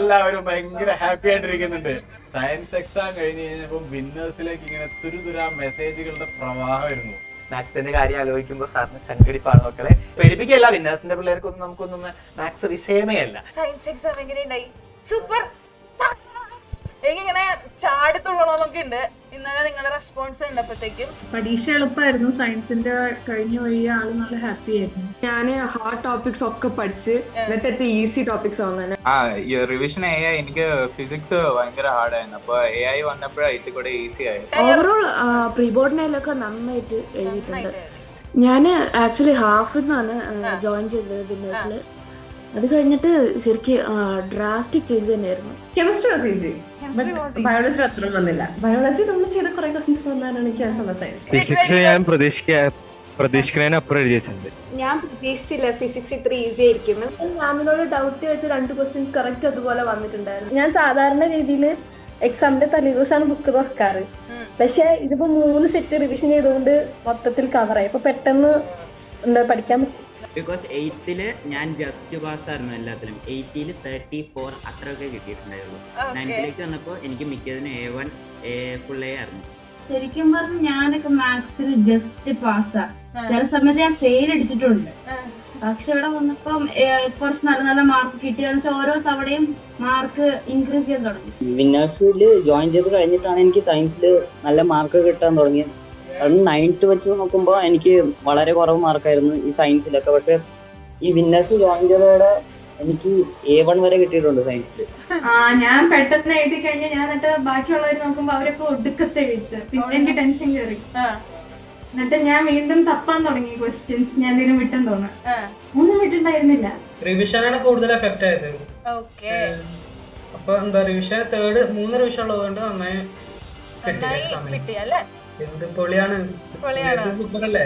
എല്ലാവരും ഭയങ്കര happy ആയിട്ടിരിക്കുന്നുണ്ട്. Science exam കഴിഞ്ഞ് കഴിഞ്ഞപ്പോൾ വിന്നേഴ്സിലേക്ക് ഇങ്ങനെ തുരുതുരാ മെസ്സേജുകളുടെ പ്രവാഹമായിരുന്നു. മാത്സിന്റെ കാര്യം ആലോചിക്കുമ്പോൾ സാറിന് സംഘടിപ്പാണ് മക്കളെ. പേടിപ്പിക്കല്ല, വിന്നേഴ്സിന്റെ പിള്ളേർക്കൊന്നും നമുക്കൊന്നും മാത്സ് വിഷയമേ അല്ല. സയൻസ് എക്സാം എങ്ങനെയുണ്ടായി? സൂപ്പർ. എനിക്കിങ്ങനെ ചാടിത്തുള്ളണമൊക്കെ ഉണ്ട്. ഇന്നലെ നിങ്ങളുടെ റെസ്പോൺസ് ഉണ്ടപ്പോഴത്തേക്കും പരീക്ഷ എളുപ്പമായിരുന്നു. സയൻസിന്റെ കഴിഞ്ഞ വഴി ആള് നല്ല ഹാപ്പി ആയിരുന്നു. ഞാന് ഹാർഡ് ടോപ്പിക്സ് ഒക്കെ പഠിച്ച് എന്നിട്ട് ഈസി ടോപ്പിക്സ് വന്നെ. റിവിഷൻ AI എനിക്ക് ഫിസിക്സ് ഭയങ്കര ഹാർഡായിരുന്നു. അപ്പൊ AI വന്നപ്പോഴാണ് ഇത് കൂടെ ഈസി ആയത്. ഓവറോൾ പ്രീ ബോർഡിനൊക്കെ നന്നായിട്ട് എഴുതിയിട്ടുണ്ട്. ഞാൻ ആക്ച്വലി ഹാഫിൽ നിന്നാണ് ജോയിൻ ചെയ്തത് വിന്നേഴ്സിൽ. അത് കഴിഞ്ഞിട്ട് ശരിക്കും ഡ്രാസ്റ്റിക് ചേഞ്ച് തന്നെയായിരുന്നു. കെമിസ്ട്രി വാസ് ഈസി, ബയോളജി അത്ര വന്നില്ല. ബയോളജി നമ്മൾ ചെയ്ത കുറെ ക്വസ്റ്റ്യൻസ് വന്നാലാണ് എനിക്ക് സന്തോഷമായത്. ഫിസിക്സ് ഞാൻ പ്രതീക്ഷിക്കുന്നതിനപ്പുറം എഴുതിയിട്ടുണ്ട്. ഞാൻ പ്രതീക്ഷിച്ചില്ല ഫിസിക്സ് ഇത്ര ഈസി ആയിരിക്കും. മാമിനോട് ഡൗട്ട് വെച്ച് 2 ക്വസ്റ്റ്യൻസ് കറക്റ്റ് അതുപോലെ വന്നിട്ടുണ്ടായിരുന്നു. ഞാൻ സാധാരണ രീതിയിൽ എക്സാമിന്റെ തലേദിവസമാണ് ബുക്ക് തുറക്കാറ്. പക്ഷെ ഇതിപ്പോ 3 സെറ്റ് റിവിഷൻ ചെയ്തുകൊണ്ട് മൊത്തത്തിൽ കവറായി. അപ്പൊ പെട്ടെന്ന് പഠിക്കാൻ പറ്റും. ബിക്കോസ് 8th ഞാൻ ജസ്റ്റ് പാസ് ആയിരുന്നു എല്ലാത്തിലും. 8th 34 അത്രയൊക്കെ കിട്ടിയിട്ടുണ്ടായിരുന്നു. 9th വന്നപ്പോൾ എനിക്ക് മിക്കതിനും A1 ഫുൾ A ആയിരുന്നു. ശരിക്കും പറഞ്ഞാൽ ഞാനൊക്കെ മാത്സിൽ ജസ്റ്റ് പാസ്സാ. ചില സമയത്ത് ഞാൻ ഫെയിൽ അടിച്ചിട്ടുണ്ട്. പക്ഷെ ഇവിടെ വന്നപ്പം കുറച്ച് നല്ല നല്ല മാർക്ക് കിട്ടിയെന്ന് വെച്ചാൽ ഓരോ തവണയും മാർക്ക് ഇൻക്രീസ് ചെയ്യാൻ തുടങ്ങി. വിന്നേഴ്സിൽ ജോയിൻ ചെയ്ത് കഴിഞ്ഞിട്ടാണ് എനിക്ക് സയൻസിൽ നല്ല മാർക്ക് കിട്ടാൻ തുടങ്ങിയത്. അത് 9th വെച്ച് നോക്കുമ്പോൾ എനിക്ക് വളരെ കുറവ് മാർക്കായിരുന്നു ഈ സയൻസിലൊക്കെ. പക്ഷെ ഈ വിന്നേഴ്സ് ജോയിൻ ചെയ്തതോടെ എനിക്ക് A1 വരെ കിട്ടിയിട്ടുണ്ട് സയൻസിൽ. ഞാൻ പെട്ടെന്ന് എഴുതി കഴിഞ്ഞാൽ ഞാൻ എന്നിട്ട് ബാക്കിയുള്ളവർ നോക്കുമ്പോ അവരൊക്കെ ഒടുക്കത്തെ എഴുത്ത്. പിന്നെ എനിക്ക് ടെൻഷൻ കയറി. എന്നിട്ട് ഞാൻ വീണ്ടും തപ്പാൻ തുടങ്ങി ക്വസ്റ്റ്യൻസ്. ഞാൻ എന്തെങ്കിലും വിട്ടെന്ന് തോന്നുന്നു. ഒന്നും വിട്ടുണ്ടായിരുന്നില്ല. റിവിഷനാണ് കൂടുതൽ എഫക്ട് ആയത്. അപ്പൊ എന്താ റിവിഷൻ 3 റിവിഷൻ ഉള്ളതുകൊണ്ട് നന്നായി കിട്ടിയല്ലേ? എന്ത് പൊളിയാണ്. സൂപ്പർ അല്ലേ?